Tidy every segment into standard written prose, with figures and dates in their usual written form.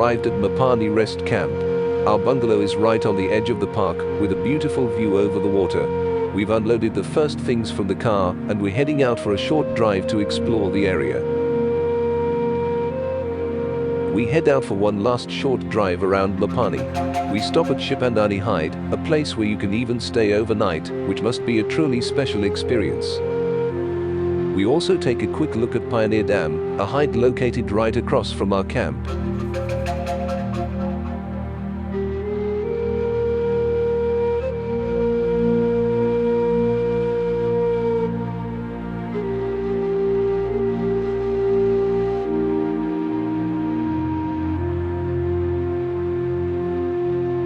arrived at Mopani Rest Camp. Our bungalow is right on the edge of the park, with a beautiful view over the water. We've unloaded the first things from the car, and we're heading out for a short drive to explore the area. We head out for one last short drive around Mopani. We stop at Shingwedzi Hide, a place where you can even stay overnight, which must be a truly special experience. We also take a quick look at Pioneer Dam, a hide located right across from our camp.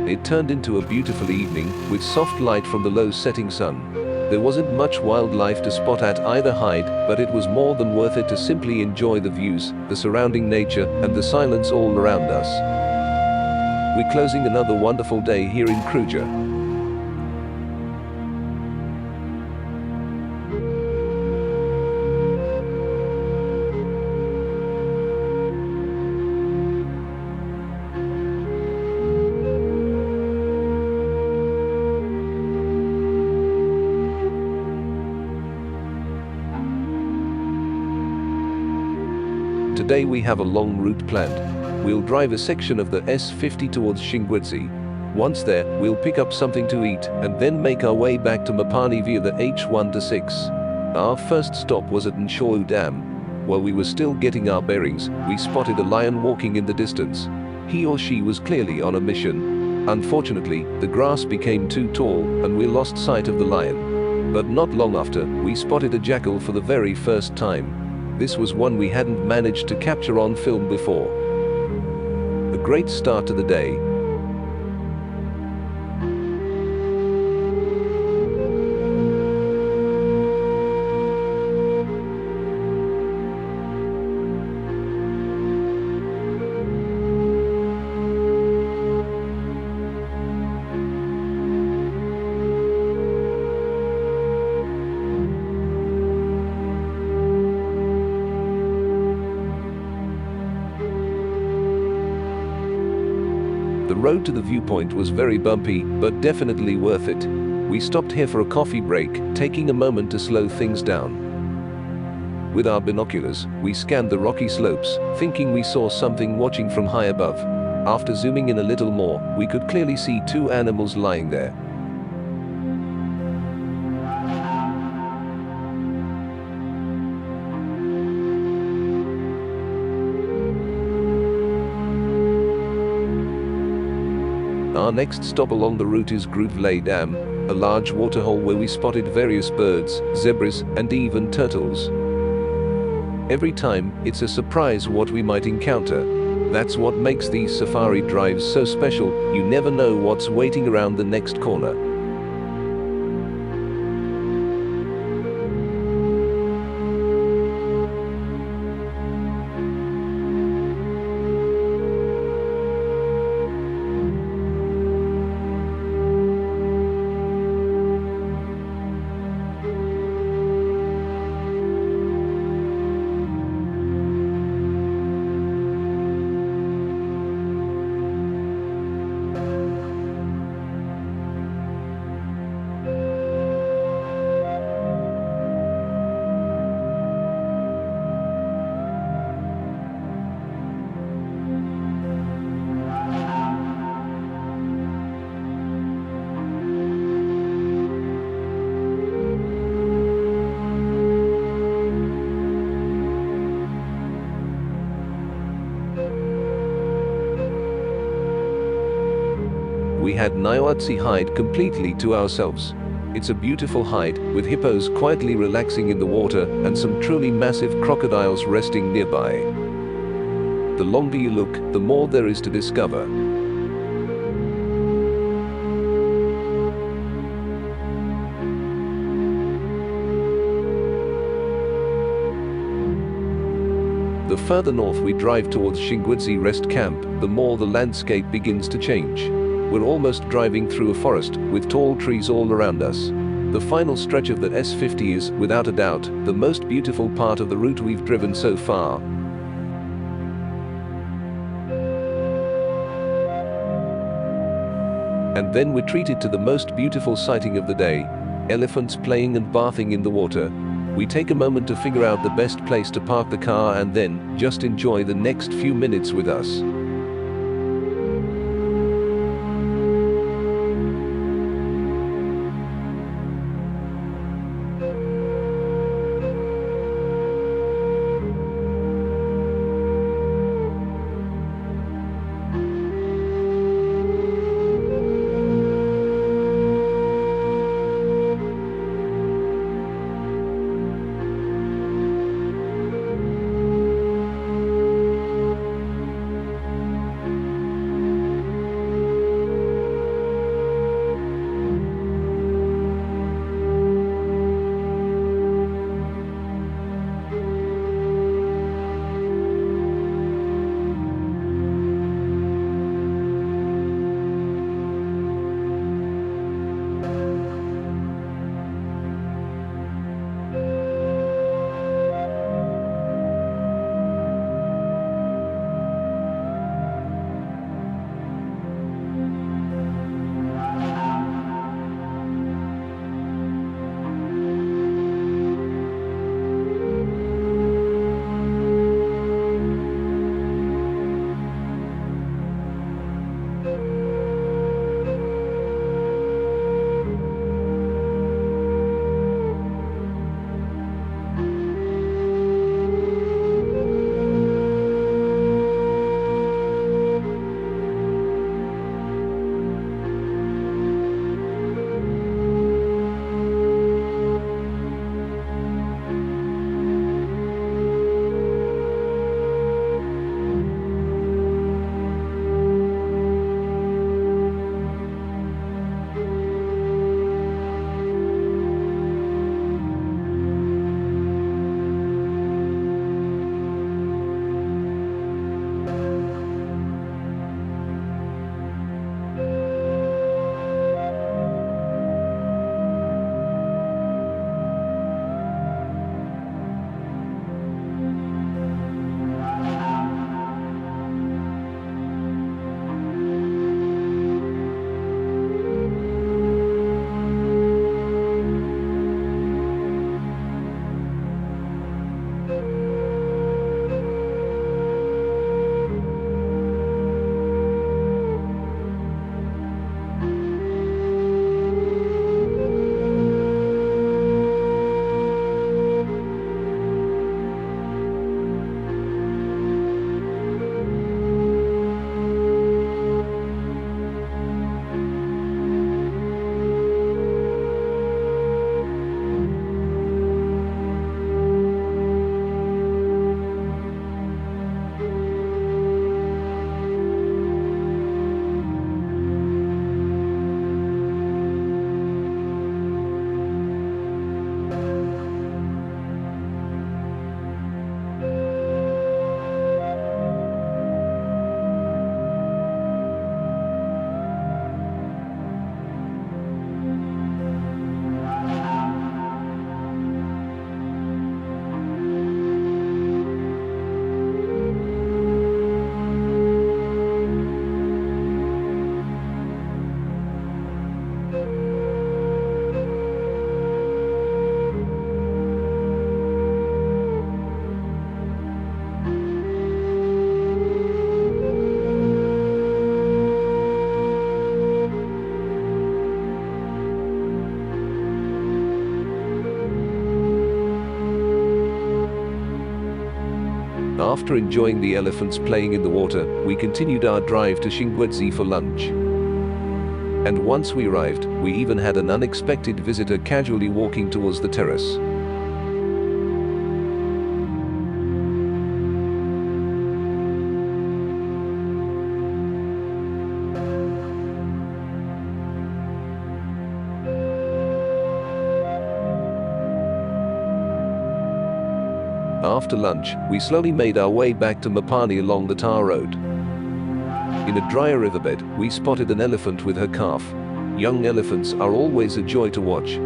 It turned into a beautiful evening, with soft light from the low setting sun. There wasn't much wildlife to spot at either hide, but it was more than worth it to simply enjoy the views, the surrounding nature, and the silence all around us. We're closing another wonderful day here in Kruger. Today we have a long route planned. We'll drive a section of the S50 towards Shingwedzi. Once there, we'll pick up something to eat, and then make our way back to Mopani via the H126. Our first stop was at Nyawutsi Dam. While we were still getting our bearings, we spotted a lion walking in the distance. He or she was clearly on a mission. Unfortunately, the grass became too tall, and we lost sight of the lion. But not long after, we spotted a jackal for the very first time. This was one we hadn't managed to capture on film before. A great start to the day. The road to the viewpoint was very bumpy, but definitely worth it. We stopped here for a coffee break, taking a moment to slow things down. With our binoculars, we scanned the rocky slopes, thinking we saw something watching from high above. After zooming in a little more, we could clearly see two animals lying there. Our next stop along the route is Kruger Dam, a large waterhole where we spotted various birds, zebras, and even turtles. Every time, it's a surprise what we might encounter. That's what makes these safari drives so special. You never know what's waiting around the next corner. We had Nyawutsi hide completely to ourselves. It's a beautiful hide, with hippos quietly relaxing in the water and some truly massive crocodiles resting nearby. The longer you look, the more there is to discover. The further north we drive towards Mopani Rest Camp, the more the landscape begins to change. We're almost driving through a forest, with tall trees all around us. The final stretch of the S50 is, without a doubt, the most beautiful part of the route we've driven so far. And then we're treated to the most beautiful sighting of the day, elephants playing and bathing in the water. We take a moment to figure out the best place to park the car and then just enjoy the next few minutes with us. After enjoying the elephants playing in the water, we continued our drive to Shingwedzi for lunch. And once we arrived, we even had an unexpected visitor casually walking towards the terrace. After lunch, we slowly made our way back to Mopani along the tar road. In a drier riverbed, we spotted an elephant with her calf. Young elephants are always a joy to watch.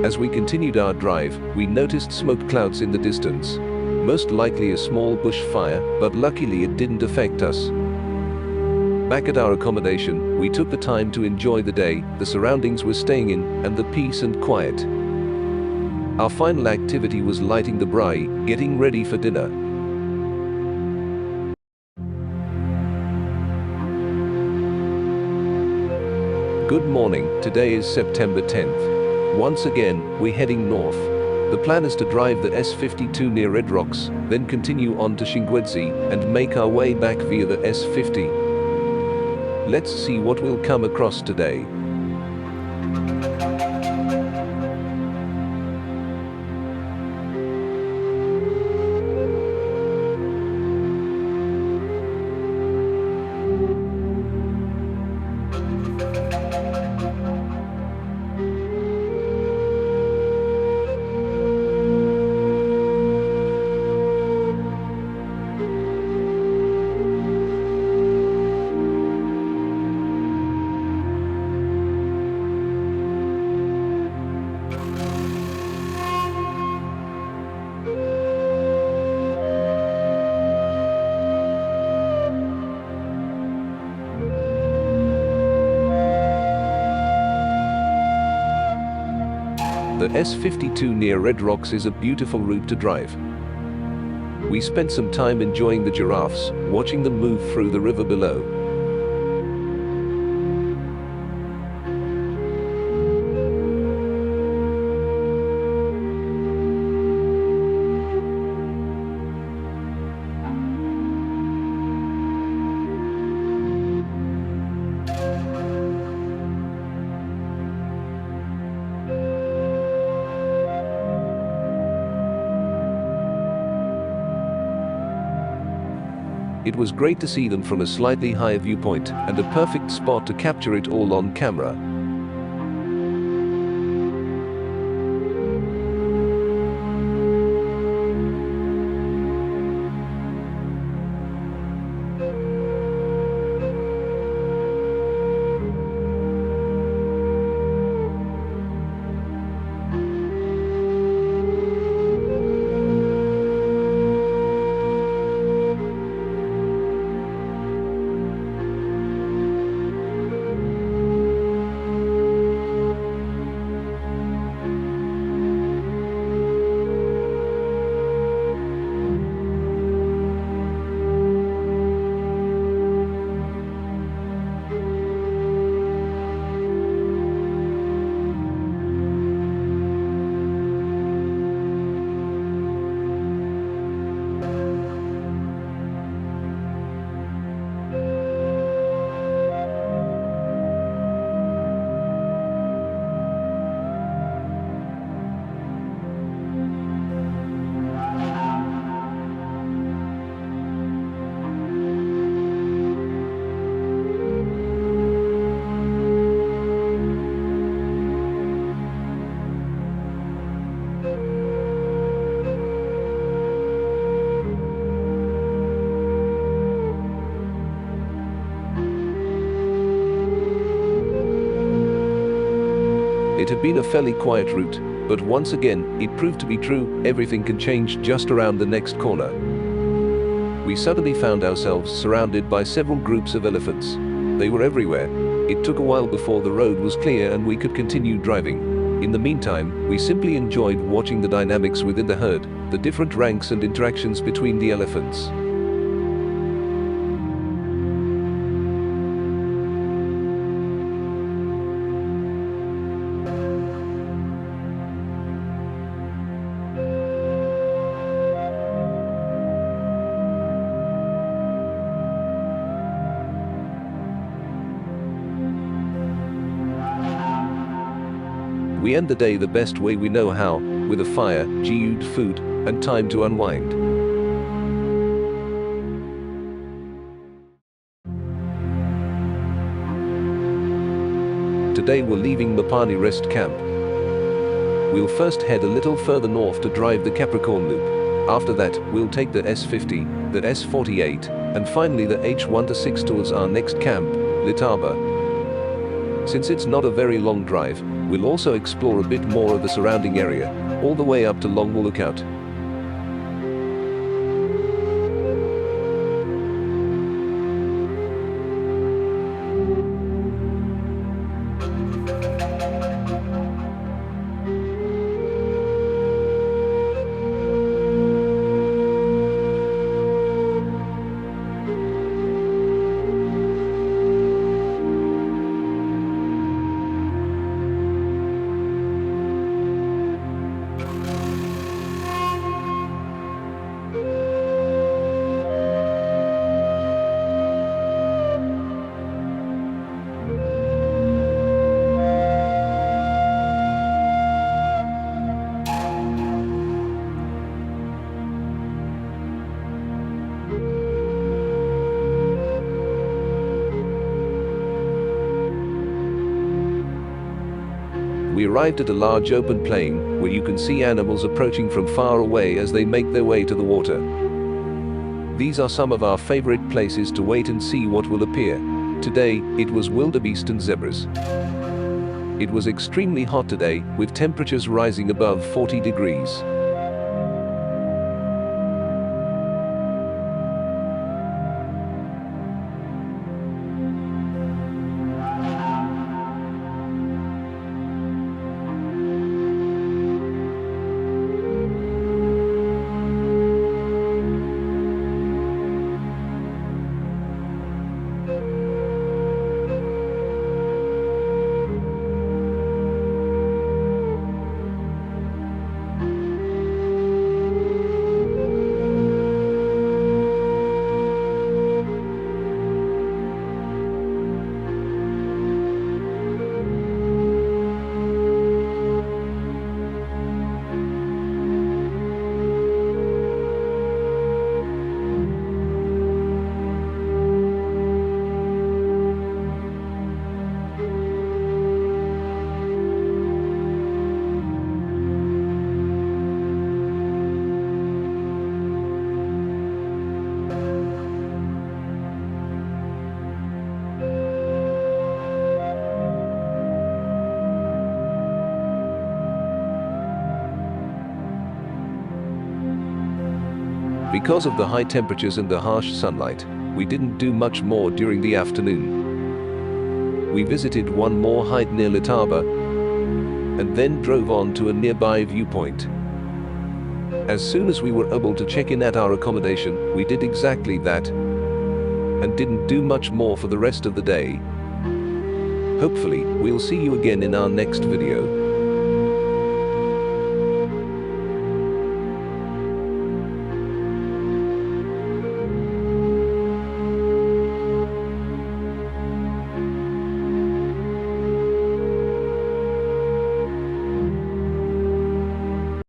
As we continued our drive, we noticed smoke clouds in the distance. Most likely a small bushfire, but luckily it didn't affect us. Back at our accommodation, we took the time to enjoy the day, the surroundings we're staying in, and the peace and quiet. Our final activity was lighting the braai, getting ready for dinner. Good morning, today is September 10th. Once again, we're heading north. The plan is to drive the S52 near Red Rocks, then continue on to Shingwedzi, and make our way back via the S50. Let's see what we'll come across today. The S52 near Red Rocks is a beautiful route to drive. We spent some time enjoying the giraffes, watching them move through the river below. It was great to see them from a slightly higher viewpoint, and a perfect spot to capture it all on camera. It had been a fairly quiet route, but once again, it proved to be true, everything can change just around the next corner. We suddenly found ourselves surrounded by several groups of elephants. They were everywhere. It took a while before the road was clear and we could continue driving. In the meantime, we simply enjoyed watching the dynamics within the herd, the different ranks and interactions between the elephants. We end the day the best way we know how, with a fire, geode food, and time to unwind. Today we're leaving Mopani Rest Camp. We'll first head a little further north to drive the Capricorn Loop. After that, we'll take the S50, the S48, and finally the H1-6 towards our next camp, Letaba. Since it's not a very long drive, we'll also explore a bit more of the surrounding area, all the way up to Longwall Lookout. We arrived at a large open plain where you can see animals approaching from far away as they make their way to the water. These are some of our favorite places to wait and see what will appear. Today, it was wildebeest and zebras. It was extremely hot today, with temperatures rising above 40 degrees. Because of the high temperatures and the harsh sunlight, we didn't do much more during the afternoon. We visited one more hide near Letaba, and then drove on to a nearby viewpoint. As soon as we were able to check in at our accommodation, we did exactly that, and didn't do much more for the rest of the day. Hopefully, we'll see you again in our next video.